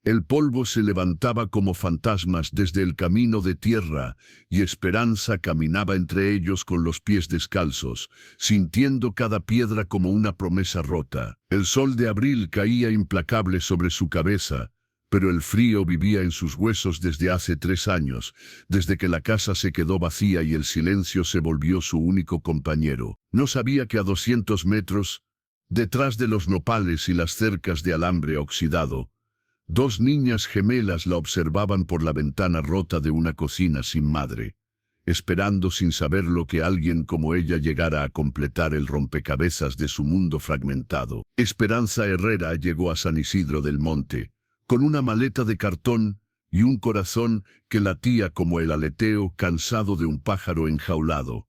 El polvo se levantaba como fantasmas desde el camino de tierra, y Esperanza caminaba entre ellos con los pies descalzos, sintiendo cada piedra como una promesa rota. El sol de abril caía implacable sobre su cabeza, pero el frío vivía en sus huesos desde hace 3 años, desde que la casa se quedó vacía y el silencio se volvió su único compañero. No sabía que a 200 metros, detrás de los nopales y las cercas de alambre oxidado, 2 niñas gemelas la observaban por la ventana rota de una cocina sin madre, esperando sin saberlo que alguien como ella llegara a completar el rompecabezas de su mundo fragmentado. Esperanza Herrera llegó a San Isidro del Monte, con una maleta de cartón y un corazón que latía como el aleteo cansado de un pájaro enjaulado.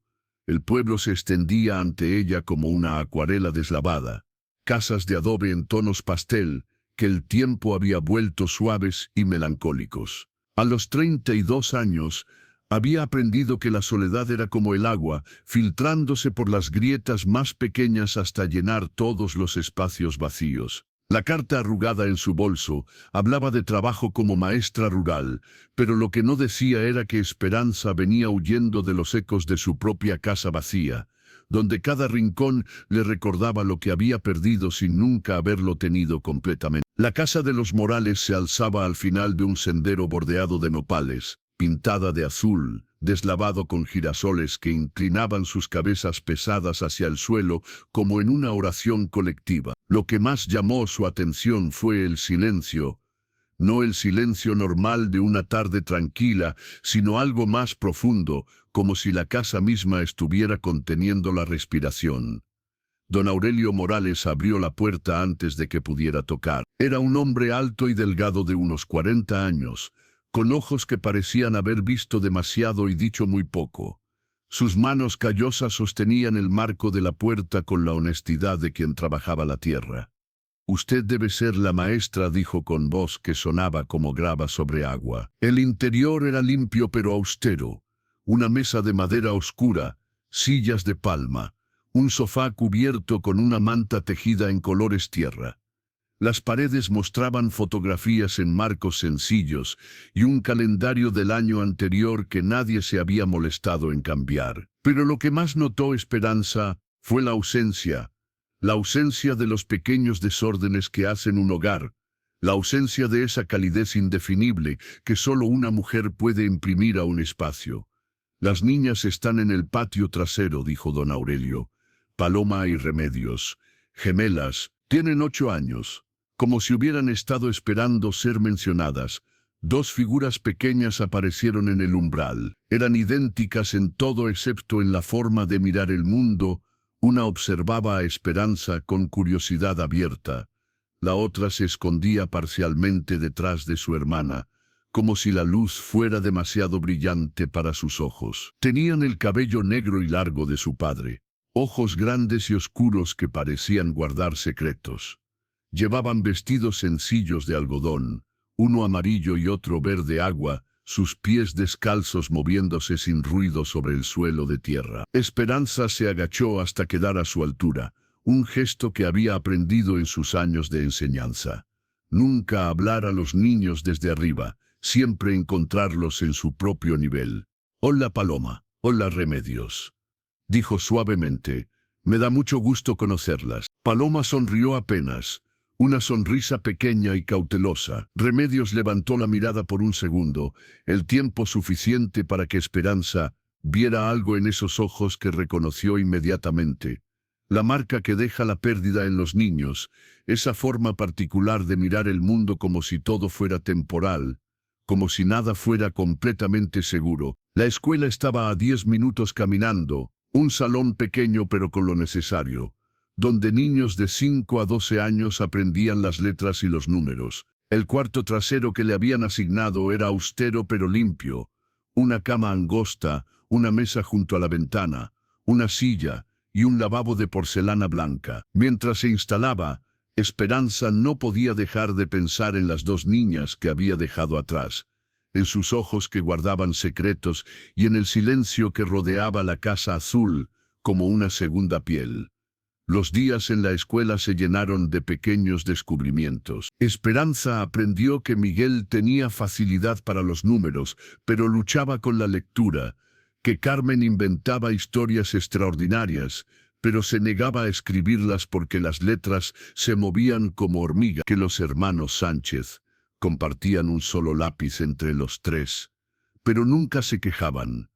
El pueblo se extendía ante ella como una acuarela deslavada, casas de adobe en tonos pastel, que el tiempo había vuelto suaves y melancólicos. A los 32 años, había aprendido que la soledad era como el agua, filtrándose por las grietas más pequeñas hasta llenar todos los espacios vacíos. La carta arrugada en su bolso hablaba de trabajo como maestra rural, pero lo que no decía era que Esperanza venía huyendo de los ecos de su propia casa vacía, donde cada rincón le recordaba lo que había perdido sin nunca haberlo tenido completamente. La casa de los Morales se alzaba al final de un sendero bordeado de nopales, pintada de azul, deslavado con girasoles que inclinaban sus cabezas pesadas hacia el suelo como en una oración colectiva. Lo que más llamó su atención fue el silencio, no el silencio normal de una tarde tranquila, sino algo más profundo, como si la casa misma estuviera conteniendo la respiración. Don Aurelio Morales abrió la puerta antes de que pudiera tocar. Era un hombre alto y delgado de unos 40 años, con ojos que parecían haber visto demasiado y dicho muy poco. Sus manos callosas sostenían el marco de la puerta con la honestidad de quien trabajaba la tierra. «Usted debe ser la maestra», dijo con voz que sonaba como grava sobre agua. El interior era limpio pero austero. Una mesa de madera oscura, sillas de palma, un sofá cubierto con una manta tejida en colores tierra. Las paredes mostraban fotografías en marcos sencillos y un calendario del año anterior que nadie se había molestado en cambiar. Pero lo que más notó Esperanza fue la ausencia de los pequeños desórdenes que hacen un hogar, la ausencia de esa calidez indefinible que solo una mujer puede imprimir a un espacio. «Las niñas están en el patio trasero», dijo don Aurelio. «Paloma y Remedios, gemelas, tienen 8 años». Como si hubieran estado esperando ser mencionadas, 2 figuras pequeñas aparecieron en el umbral. Eran idénticas en todo excepto en la forma de mirar el mundo. Una observaba a Esperanza con curiosidad abierta. La otra se escondía parcialmente detrás de su hermana, como si la luz fuera demasiado brillante para sus ojos. Tenían el cabello negro y largo de su padre, ojos grandes y oscuros que parecían guardar secretos. Llevaban vestidos sencillos de algodón, uno amarillo y otro verde agua, sus pies descalzos moviéndose sin ruido sobre el suelo de tierra. Esperanza se agachó hasta quedar a su altura, un gesto que había aprendido en sus años de enseñanza. Nunca hablar a los niños desde arriba, siempre encontrarlos en su propio nivel. «Hola Paloma, hola Remedios», dijo suavemente. «Me da mucho gusto conocerlas». Paloma sonrió apenas, una sonrisa pequeña y cautelosa. Remedios levantó la mirada por un segundo, el tiempo suficiente para que Esperanza viera algo en esos ojos que reconoció inmediatamente. La marca que deja la pérdida en los niños, esa forma particular de mirar el mundo como si todo fuera temporal, como si nada fuera completamente seguro. La escuela estaba a 10 minutos caminando, un salón pequeño pero con lo necesario, donde niños de 5 a 12 años aprendían las letras y los números. El cuarto trasero que le habían asignado era austero pero limpio. Una cama angosta, una mesa junto a la ventana, una silla y un lavabo de porcelana blanca. Mientras se instalaba, Esperanza no podía dejar de pensar en las 2 niñas que había dejado atrás, en sus ojos que guardaban secretos y en el silencio que rodeaba la casa azul como una segunda piel. Los días en la escuela se llenaron de pequeños descubrimientos. Esperanza aprendió que Miguel tenía facilidad para los números, pero luchaba con la lectura, que Carmen inventaba historias extraordinarias, pero se negaba a escribirlas porque las letras se movían como hormigas, que los hermanos Sánchez compartían un solo lápiz entre los tres, pero nunca se quejaban,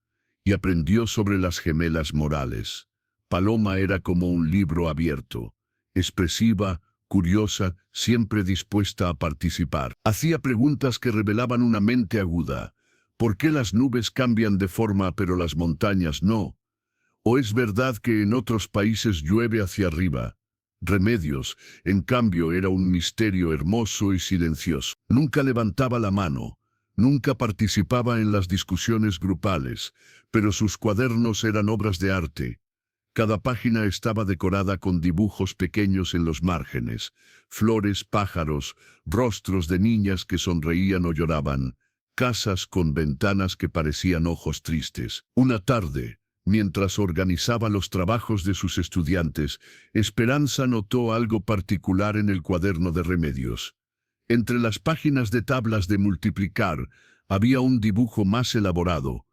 y aprendió sobre las gemelas Morales. Paloma era como un libro abierto, expresiva, curiosa, siempre dispuesta a participar. Hacía preguntas que revelaban una mente aguda. ¿Por qué las nubes cambian de forma pero las montañas no? ¿O es verdad que en otros países llueve hacia arriba? Remedios, en cambio, era un misterio hermoso y silencioso. Nunca levantaba la mano, nunca participaba en las discusiones grupales, pero sus cuadernos eran obras de arte. Cada página estaba decorada con dibujos pequeños en los márgenes, flores, pájaros, rostros de niñas que sonreían o lloraban, casas con ventanas que parecían ojos tristes. Una tarde, mientras organizaba los trabajos de sus estudiantes, Esperanza notó algo particular en el cuaderno de Remedios. Entre las páginas de tablas de multiplicar había un dibujo más elaborado,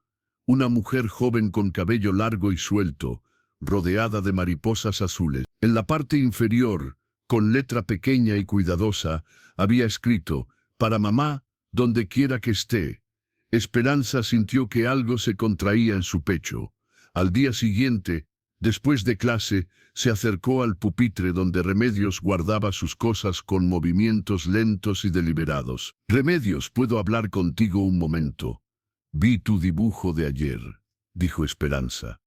una mujer joven con cabello largo y suelto, rodeada de mariposas azules. En la parte inferior, con letra pequeña y cuidadosa, había escrito, «Para mamá, donde quiera que esté». Esperanza sintió que algo se contraía en su pecho. Al día siguiente, después de clase, se acercó al pupitre donde Remedios guardaba sus cosas con movimientos lentos y deliberados. «Remedios, ¿puedo hablar contigo un momento?» «Vi tu dibujo de ayer», dijo Esperanza,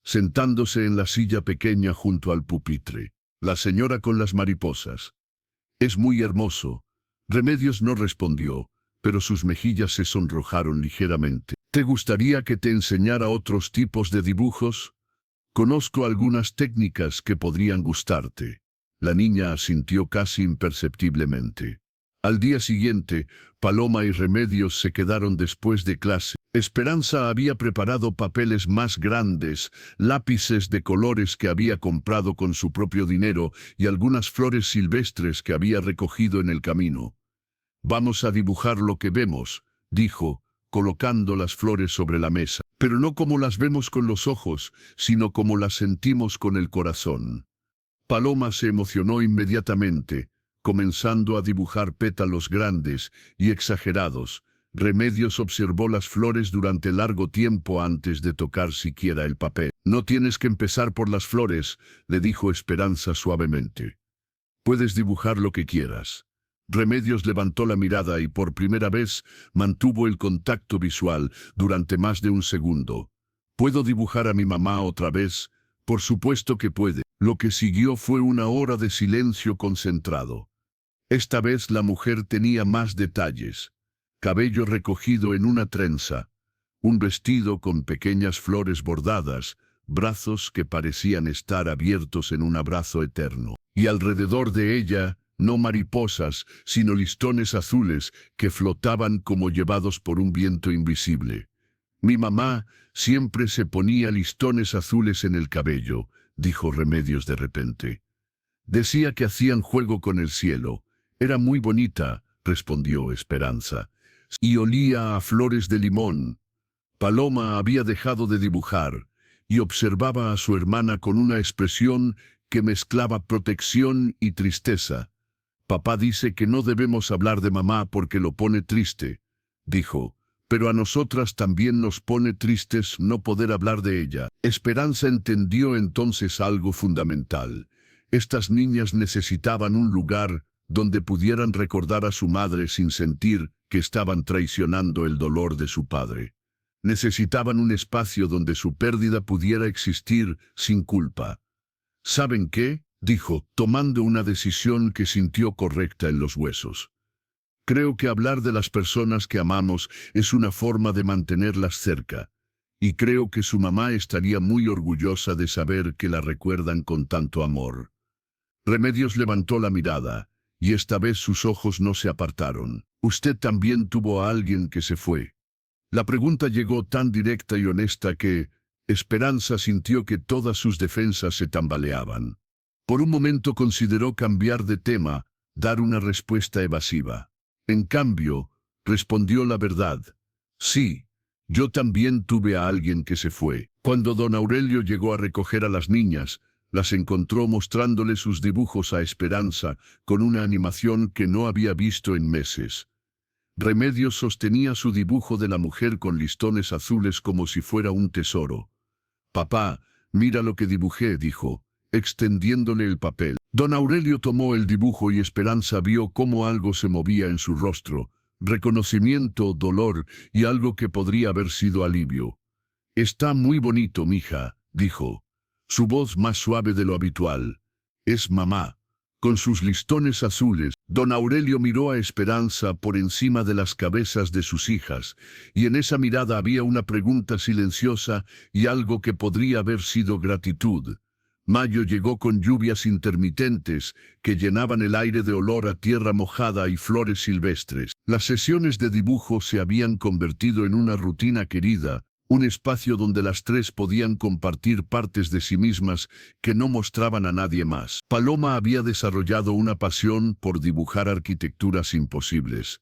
sentándose en la silla pequeña junto al pupitre. «La señora con las mariposas. Es muy hermoso». Remedios no respondió, pero sus mejillas se sonrojaron ligeramente. «¿Te gustaría que te enseñara otros tipos de dibujos? Conozco algunas técnicas que podrían gustarte». La niña asintió casi imperceptiblemente. Al día siguiente, Paloma y Remedios se quedaron después de clase. Esperanza había preparado papeles más grandes, lápices de colores que había comprado con su propio dinero y algunas flores silvestres que había recogido en el camino. «Vamos a dibujar lo que vemos», dijo, colocando las flores sobre la mesa. «Pero no como las vemos con los ojos, sino como las sentimos con el corazón». Paloma se emocionó inmediatamente, comenzando a dibujar pétalos grandes y exagerados. Remedios observó las flores durante largo tiempo antes de tocar siquiera el papel. «No tienes que empezar por las flores», le dijo Esperanza suavemente. «Puedes dibujar lo que quieras». Remedios levantó la mirada y por primera vez mantuvo el contacto visual durante más de un segundo. «¿Puedo dibujar a mi mamá otra vez?» «Por supuesto que puede». Lo que siguió fue una hora de silencio concentrado. Esta vez la mujer tenía más detalles. Cabello recogido en una trenza, un vestido con pequeñas flores bordadas, brazos que parecían estar abiertos en un abrazo eterno. Y alrededor de ella, no mariposas, sino listones azules que flotaban como llevados por un viento invisible. «Mi mamá siempre se ponía listones azules en el cabello», dijo Remedios de repente. «Decía que hacían juego con el cielo. Era muy bonita», respondió Esperanza. «Y olía a flores de limón». Paloma había dejado de dibujar y observaba a su hermana con una expresión que mezclaba protección y tristeza. «Papá dice que no debemos hablar de mamá porque lo pone triste», dijo. «Pero a nosotras también nos pone tristes no poder hablar de ella». Esperanza entendió entonces algo fundamental. Estas niñas necesitaban un lugar donde pudieran recordar a su madre sin sentir que estaban traicionando el dolor de su padre. Necesitaban un espacio donde su pérdida pudiera existir sin culpa. «¿Saben qué?», dijo, tomando una decisión que sintió correcta en los huesos. «Creo que hablar de las personas que amamos es una forma de mantenerlas cerca, y creo que su mamá estaría muy orgullosa de saber que la recuerdan con tanto amor». Remedios levantó la mirada, y esta vez sus ojos no se apartaron. «¿Usted también tuvo a alguien que se fue?». La pregunta llegó tan directa y honesta que Esperanza sintió que todas sus defensas se tambaleaban. Por un momento consideró cambiar de tema, dar una respuesta evasiva. En cambio, respondió la verdad. Sí, yo también tuve a alguien que se fue. Cuando don Aurelio llegó a recoger a las niñas, las encontró mostrándole sus dibujos a Esperanza con una animación que no había visto en meses. Remedios sostenía su dibujo de la mujer con listones azules como si fuera un tesoro. «Papá, mira lo que dibujé», dijo, extendiéndole el papel. Don Aurelio tomó el dibujo y Esperanza vio cómo algo se movía en su rostro, reconocimiento, dolor y algo que podría haber sido alivio. «Está muy bonito, mija», dijo, su voz más suave de lo habitual. «Es mamá». Con sus listones azules, don Aurelio miró a Esperanza por encima de las cabezas de sus hijas, y en esa mirada había una pregunta silenciosa y algo que podría haber sido gratitud. Mayo llegó con lluvias intermitentes que llenaban el aire de olor a tierra mojada y flores silvestres. Las sesiones de dibujo se habían convertido en una rutina querida, un espacio donde las tres podían compartir partes de sí mismas que no mostraban a nadie más. Paloma había desarrollado una pasión por dibujar arquitecturas imposibles.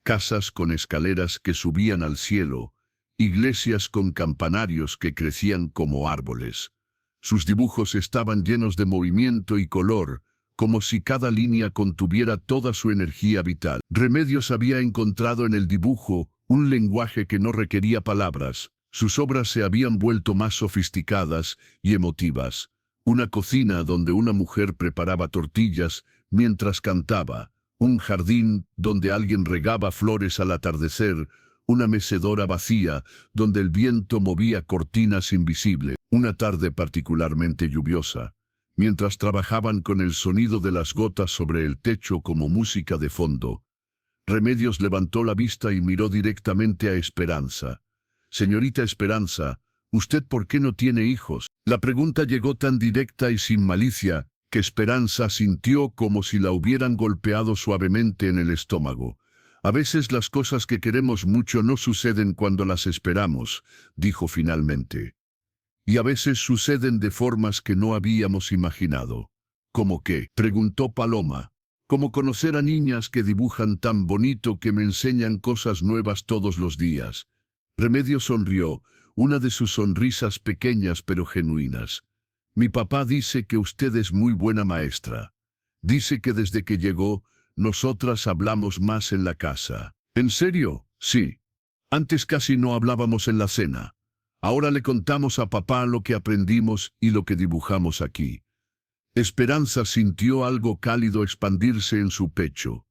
Casas con escaleras que subían al cielo, iglesias con campanarios que crecían como árboles. Sus dibujos estaban llenos de movimiento y color, como si cada línea contuviera toda su energía vital. Remedios había encontrado en el dibujo un lenguaje que no requería palabras. Sus obras se habían vuelto más sofisticadas y emotivas. Una cocina donde una mujer preparaba tortillas mientras cantaba, un jardín donde alguien regaba flores al atardecer, una mecedora vacía donde el viento movía cortinas invisibles, una tarde particularmente lluviosa, mientras trabajaban con el sonido de las gotas sobre el techo como música de fondo. Remedios levantó la vista y miró directamente a Esperanza. «Señorita Esperanza, ¿usted por qué no tiene hijos?». La pregunta llegó tan directa y sin malicia, que Esperanza sintió como si la hubieran golpeado suavemente en el estómago. «A veces las cosas que queremos mucho no suceden cuando las esperamos», dijo finalmente. «Y a veces suceden de formas que no habíamos imaginado». «¿Cómo qué?», preguntó Paloma. «Como conocer a niñas que dibujan tan bonito que me enseñan cosas nuevas todos los días». Remedios sonrió, una de sus sonrisas pequeñas pero genuinas. «Mi papá dice que usted es muy buena maestra. Dice que desde que llegó, nosotras hablamos más en la casa». «¿En serio?». «Sí. Antes casi no hablábamos en la cena. Ahora le contamos a papá lo que aprendimos y lo que dibujamos aquí». Esperanza sintió algo cálido expandirse en su pecho.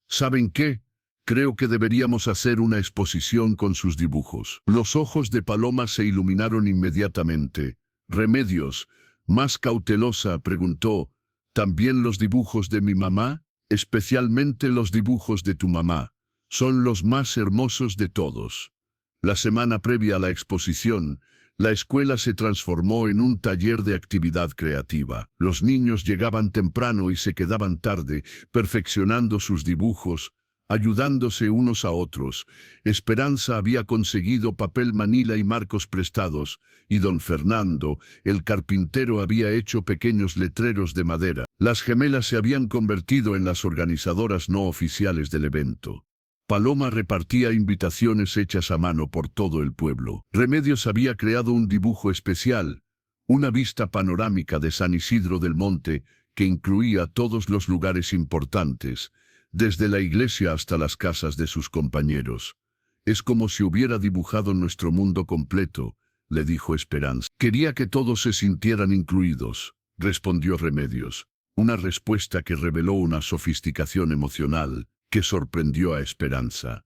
«¿Saben qué? Creo que deberíamos hacer una exposición con sus dibujos». Los ojos de Paloma se iluminaron inmediatamente. «Remedios», más cautelosa, preguntó, «¿también los dibujos de mi mamá?». «Especialmente los dibujos de tu mamá. Son los más hermosos de todos». La semana previa a la exposición, la escuela se transformó en un taller de actividad creativa. Los niños llegaban temprano y se quedaban tarde, perfeccionando sus dibujos, ayudándose unos a otros. Esperanza había conseguido papel manila y marcos prestados, y don Fernando, el carpintero, había hecho pequeños letreros de madera. Las gemelas se habían convertido en las organizadoras no oficiales del evento. Paloma repartía invitaciones hechas a mano por todo el pueblo. Remedios había creado un dibujo especial, una vista panorámica de San Isidro del Monte, que incluía todos los lugares importantes, desde la iglesia hasta las casas de sus compañeros. «Es como si hubiera dibujado nuestro mundo completo», le dijo Esperanza. «Quería que todos se sintieran incluidos», respondió Remedios, una respuesta que reveló una sofisticación emocional que sorprendió a Esperanza.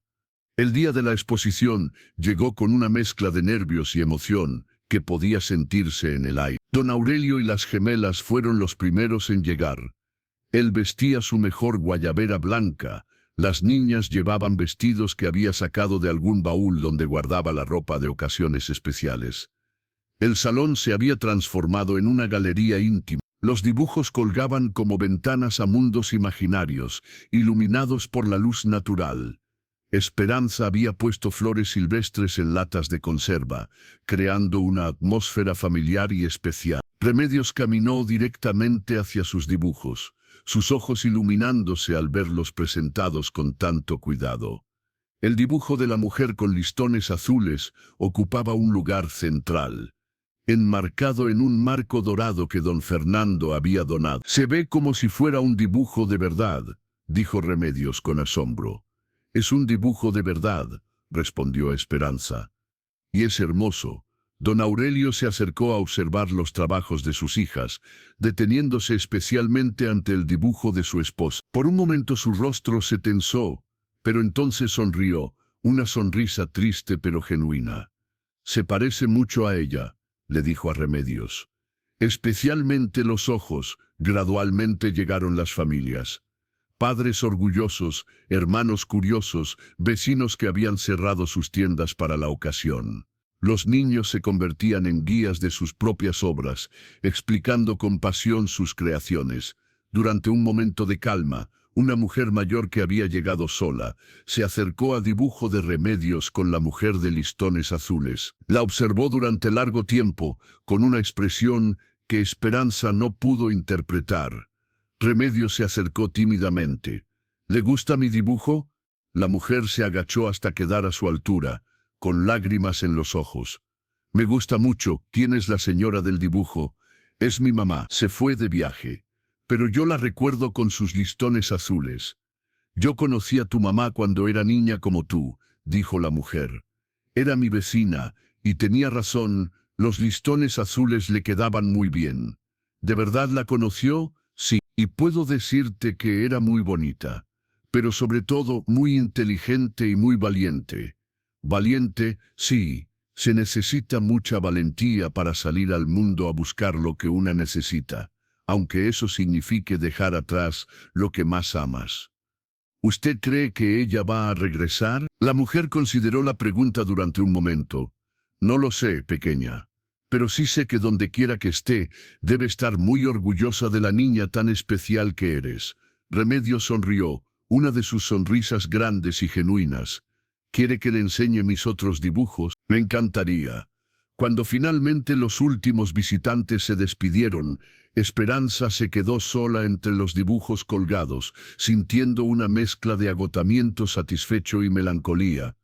El día de la exposición llegó con una mezcla de nervios y emoción que podía sentirse en el aire. Don Aurelio y las gemelas fueron los primeros en llegar. Él vestía su mejor guayabera blanca. Las niñas llevaban vestidos que había sacado de algún baúl donde guardaba la ropa de ocasiones especiales. El salón se había transformado en una galería íntima. Los dibujos colgaban como ventanas a mundos imaginarios, iluminados por la luz natural. Esperanza había puesto flores silvestres en latas de conserva, creando una atmósfera familiar y especial. Remedios caminó directamente hacia sus dibujos, sus ojos iluminándose al verlos presentados con tanto cuidado. El dibujo de la mujer con listones azules ocupaba un lugar central, enmarcado en un marco dorado que don Fernando había donado. «Se ve como si fuera un dibujo de verdad», dijo Remedios con asombro. «Es un dibujo de verdad», respondió Esperanza. «Y es hermoso». Don Aurelio se acercó a observar los trabajos de sus hijas, deteniéndose especialmente ante el dibujo de su esposa. Por un momento su rostro se tensó, pero entonces sonrió, una sonrisa triste pero genuina. «Se parece mucho a ella», le dijo a Remedios. «Especialmente los ojos». Gradualmente llegaron las familias. Padres orgullosos, hermanos curiosos, vecinos que habían cerrado sus tiendas para la ocasión. Los niños se convertían en guías de sus propias obras, explicando con pasión sus creaciones. Durante un momento de calma, una mujer mayor que había llegado sola se acercó al dibujo de Remedios con la mujer de listones azules. La observó durante largo tiempo, con una expresión que Esperanza no pudo interpretar. Remedios se acercó tímidamente. «¿Le gusta mi dibujo?» La mujer se agachó hasta quedar a su altura, con lágrimas en los ojos. «Me gusta mucho. ¿Quién es la señora del dibujo?» «Es mi mamá. Se fue de viaje. Pero yo la recuerdo con sus listones azules». «Yo conocí a tu mamá cuando era niña como tú», dijo la mujer. «Era mi vecina, y tenía razón, los listones azules le quedaban muy bien». «¿De verdad la conoció?» «Sí, y puedo decirte que era muy bonita, pero sobre todo muy inteligente y muy valiente». «Valiente, sí. Se necesita mucha valentía para salir al mundo a buscar lo que una necesita, aunque eso signifique dejar atrás lo que más amas». «¿Usted cree que ella va a regresar?» La mujer consideró la pregunta durante un momento. «No lo sé, pequeña. Pero sí sé que donde quiera que esté, debe estar muy orgullosa de la niña tan especial que eres». Remedios sonrió, una de sus sonrisas grandes y genuinas. «¿Quiere que le enseñe mis otros dibujos?» «Me encantaría». Cuando finalmente los últimos visitantes se despidieron, Esperanza se quedó sola entre los dibujos colgados, sintiendo una mezcla de agotamiento satisfecho y melancolía.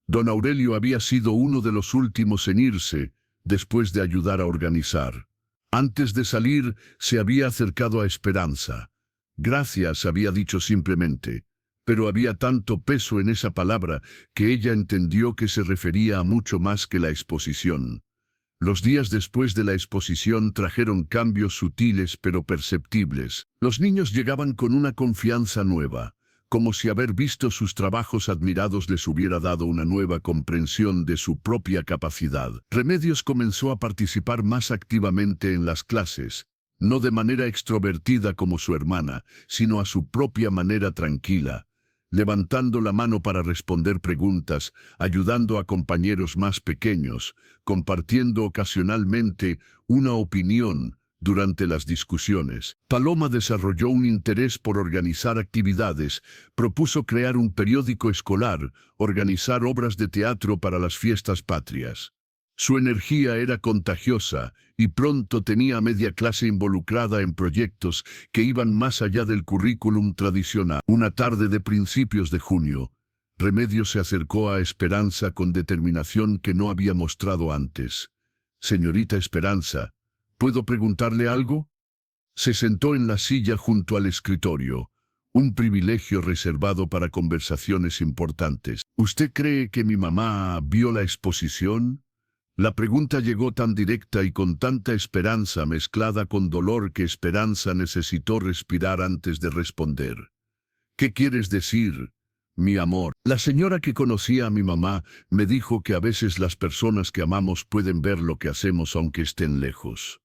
Don Aurelio había sido uno de los últimos en irse, después de ayudar a organizar. Antes de salir, se había acercado a Esperanza. «Gracias», había dicho simplemente, pero había tanto peso en esa palabra que ella entendió que se refería a mucho más que la exposición. Los días después de la exposición trajeron cambios sutiles pero perceptibles. Los niños llegaban con una confianza nueva, como si haber visto sus trabajos admirados les hubiera dado una nueva comprensión de su propia capacidad. Remedios comenzó a participar más activamente en las clases, no de manera extrovertida como su hermana, sino a su propia manera tranquila, levantando la mano para responder preguntas, ayudando a compañeros más pequeños, compartiendo ocasionalmente una opinión durante las discusiones. Paloma desarrolló un interés por organizar actividades, propuso crear un periódico escolar, organizar obras de teatro para las fiestas patrias. Su energía era contagiosa y pronto tenía a media clase involucrada en proyectos que iban más allá del currículum tradicional. Una tarde de principios de junio, Remedios se acercó a Esperanza con determinación que no había mostrado antes. «Señorita Esperanza, ¿puedo preguntarle algo?» Se sentó en la silla junto al escritorio, un privilegio reservado para conversaciones importantes. «¿Usted cree que mi mamá vio la exposición?» La pregunta llegó tan directa y con tanta esperanza mezclada con dolor que Esperanza necesitó respirar antes de responder. «¿Qué quieres decir, mi amor?» «La señora que conocía a mi mamá me dijo que a veces las personas que amamos pueden ver lo que hacemos aunque estén lejos».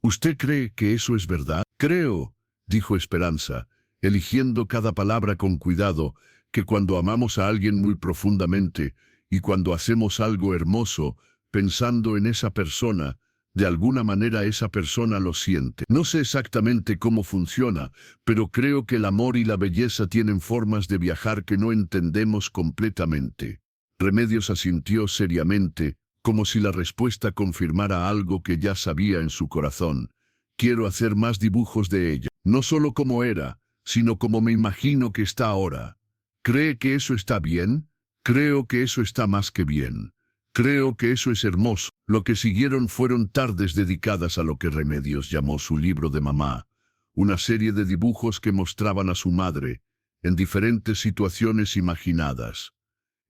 «¿Usted cree que eso es verdad?» «Creo», dijo Esperanza, eligiendo cada palabra con cuidado, «que cuando amamos a alguien muy profundamente y cuando hacemos algo hermoso, pensando en esa persona, De alguna manera esa persona lo siente. No sé exactamente cómo funciona, pero creo que el amor y la belleza tienen formas de viajar que no entendemos completamente. Remedios asintió seriamente, como si la respuesta confirmara algo que ya sabía en su corazón. Quiero hacer más dibujos de ella, no solo como era, sino como me imagino que está ahora. ¿Cree que eso está bien? Creo que eso está más que bien. Creo que eso es hermoso. Lo que siguieron fueron tardes dedicadas a lo que Remedios llamó su libro de mamá, una serie de dibujos que mostraban a su madre, en diferentes situaciones imaginadas.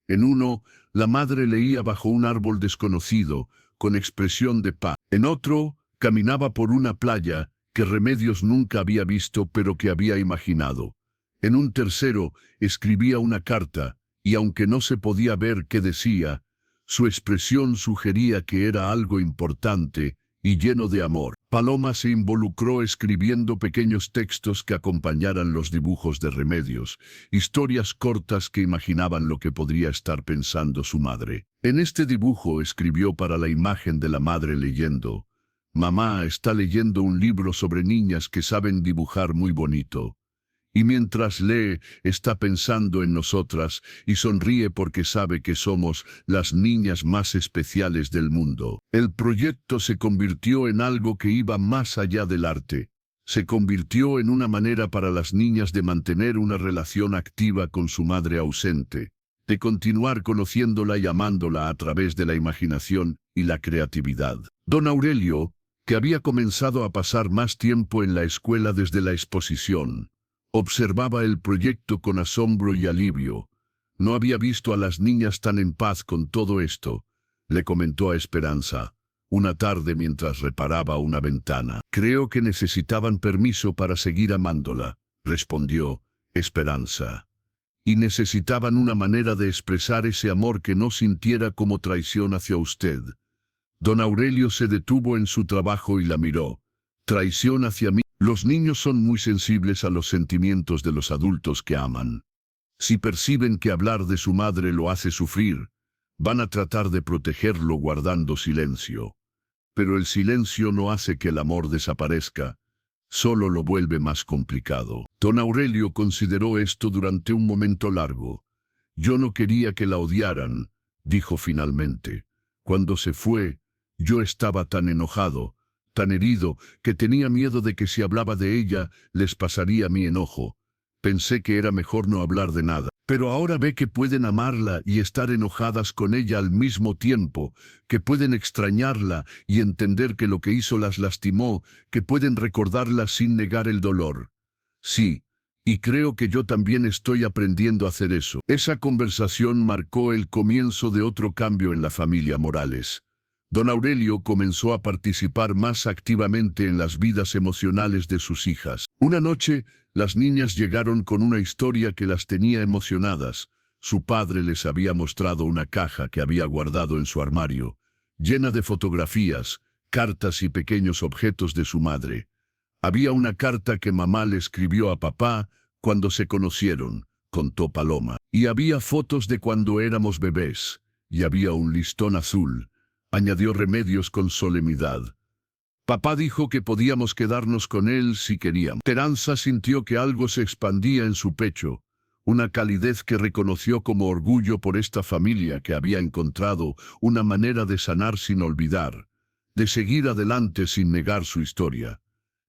En uno, la madre leía bajo un árbol desconocido, con expresión de paz. En otro, caminaba por una playa que Remedios nunca había visto pero que había imaginado. En un tercero, escribía una carta, y aunque no se podía ver qué decía, su expresión sugería que era algo importante y lleno de amor. Paloma se involucró escribiendo pequeños textos que acompañaran los dibujos de Remedios, historias cortas que imaginaban lo que podría estar pensando su madre. En este dibujo escribió para la imagen de la madre leyendo: «Mamá está leyendo un libro sobre niñas que saben dibujar muy bonito. Y mientras lee, está pensando en nosotras y sonríe porque sabe que somos las niñas más especiales del mundo». El proyecto se convirtió en algo que iba más allá del arte. Se convirtió en una manera para las niñas de mantener una relación activa con su madre ausente, de continuar conociéndola y amándola a través de la imaginación y la creatividad. Don Aurelio, que había comenzado a pasar más tiempo en la escuela desde la exposición, observaba el proyecto con asombro y alivio. No había visto a las niñas tan en paz con todo esto, le comentó a Esperanza, una tarde mientras reparaba una ventana. «Creo que necesitaban permiso para seguir amándola», respondió Esperanza. «Y necesitaban una manera de expresar ese amor que no sintiera como traición hacia usted». Don Aurelio se detuvo en su trabajo y la miró. «Traición hacia mí». Los niños son muy sensibles a los sentimientos de los adultos que aman. Si perciben que hablar de su madre lo hace sufrir, van a tratar de protegerlo guardando silencio. Pero el silencio no hace que el amor desaparezca, solo lo vuelve más complicado. Don Aurelio consideró esto durante un momento largo. «Yo no quería que la odiaran», dijo finalmente. «Cuando se fue, yo estaba tan enojado, tan herido, que tenía miedo de que si hablaba de ella, les pasaría mi enojo. Pensé que era mejor no hablar de nada. Pero ahora ve que pueden amarla y estar enojadas con ella al mismo tiempo, que pueden extrañarla y entender que lo que hizo las lastimó, que pueden recordarla sin negar el dolor. Sí, y creo que yo también estoy aprendiendo a hacer eso». Esa conversación marcó el comienzo de otro cambio en la familia Morales. Don Aurelio comenzó a participar más activamente en las vidas emocionales de sus hijas. Una noche, las niñas llegaron con una historia que las tenía emocionadas. Su padre les había mostrado una caja que había guardado en su armario, llena de fotografías, cartas y pequeños objetos de su madre. Había una carta que mamá le escribió a papá cuando se conocieron, contó Paloma. Y había fotos de cuando éramos bebés. Y había un listón azul, añadió Remedios con solemnidad. Papá dijo que podíamos quedarnos con él si queríamos. Esperanza sintió que algo se expandía en su pecho, una calidez que reconoció como orgullo por esta familia que había encontrado una manera de sanar sin olvidar, de seguir adelante sin negar su historia.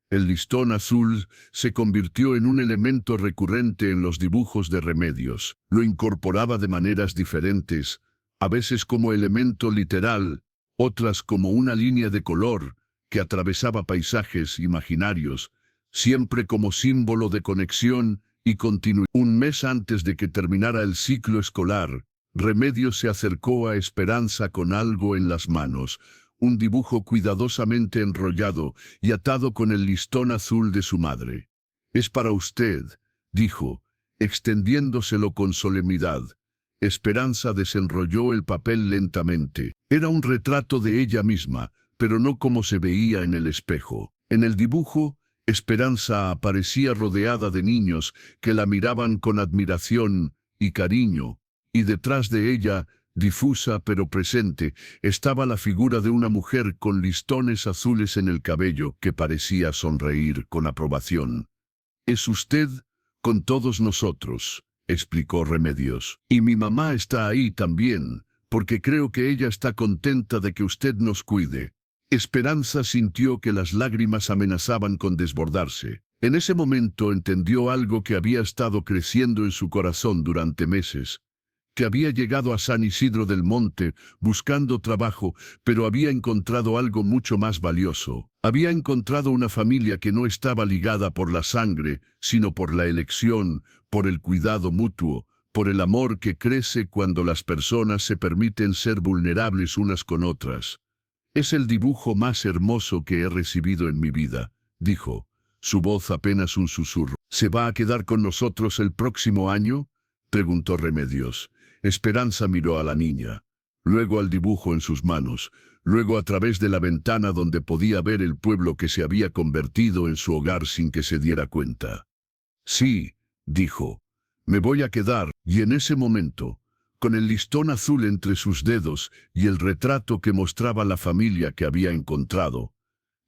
El listón azul se convirtió en un elemento recurrente en los dibujos de Remedios. Lo incorporaba de maneras diferentes, a veces como elemento literal, otras como una línea de color que atravesaba paisajes imaginarios, siempre como símbolo de conexión y continuidad. Un mes antes de que terminara el ciclo escolar, Remedios se acercó a Esperanza con algo en las manos, un dibujo cuidadosamente enrollado y atado con el listón azul de su madre. «Es para usted», dijo, extendiéndoselo con solemnidad. Esperanza desenrolló el papel lentamente. Era un retrato de ella misma, pero no como se veía en el espejo. En el dibujo, Esperanza aparecía rodeada de niños que la miraban con admiración y cariño, y detrás de ella, Difusa pero presente, estaba la figura de una mujer con listones azules en el cabello que parecía sonreír con aprobación. «Es usted con todos nosotros», explicó Remedios. «Y mi mamá está ahí también, porque creo que ella está contenta de que usted nos cuide». Esperanza sintió que las lágrimas amenazaban con desbordarse. En ese momento entendió algo que había estado creciendo en su corazón durante meses, que había llegado a San Isidro del Monte buscando trabajo, pero había encontrado algo mucho más valioso. Había encontrado una familia que no estaba ligada por la sangre, sino por la elección, por el cuidado mutuo, por el amor que crece cuando las personas se permiten ser vulnerables unas con otras. «Es el dibujo más hermoso que he recibido en mi vida», dijo, su voz apenas un susurro. «¿Se va a quedar con nosotros el próximo año?», preguntó Remedios. Esperanza miró a la niña, luego al dibujo en sus manos, luego a través de la ventana donde podía ver el pueblo que se había convertido en su hogar sin que se diera cuenta. «Sí», dijo, «me voy a quedar», y en ese momento, con el listón azul entre sus dedos y el retrato que mostraba la familia que había encontrado,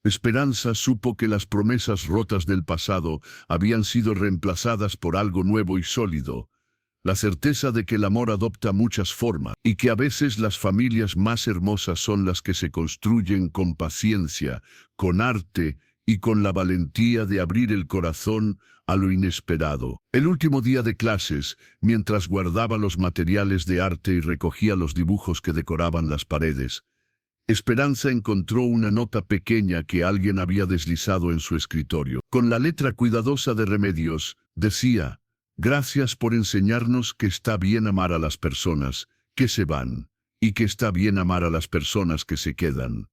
Esperanza supo que las promesas rotas del pasado habían sido reemplazadas por algo nuevo y sólido, la certeza de que el amor adopta muchas formas y que a veces las familias más hermosas son las que se construyen con paciencia, con arte y con la valentía de abrir el corazón a lo inesperado. El último día de clases, mientras guardaba los materiales de arte y recogía los dibujos que decoraban las paredes, Esperanza encontró una nota pequeña que alguien había deslizado en su escritorio. Con la letra cuidadosa de Remedios, decía: «Gracias por enseñarnos que está bien amar a las personas que se van, y que está bien amar a las personas que se quedan».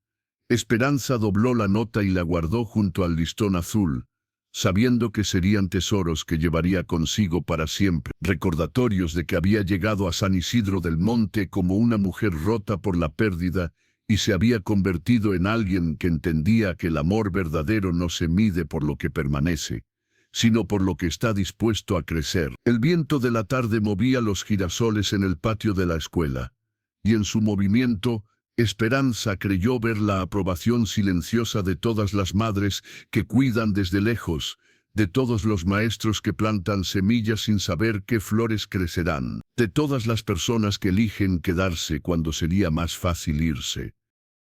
Esperanza dobló la nota y la guardó junto al listón azul, sabiendo que serían tesoros que llevaría consigo para siempre, recordatorios de que había llegado a San Isidro del Monte como una mujer rota por la pérdida y se había convertido en alguien que entendía que el amor verdadero no se mide por lo que permanece, sino por lo que está dispuesto a crecer. El viento de la tarde movía los girasoles en el patio de la escuela, y en su movimiento, Esperanza creyó ver la aprobación silenciosa de todas las madres que cuidan desde lejos, de todos los maestros que plantan semillas sin saber qué flores crecerán, de todas las personas que eligen quedarse cuando sería más fácil irse.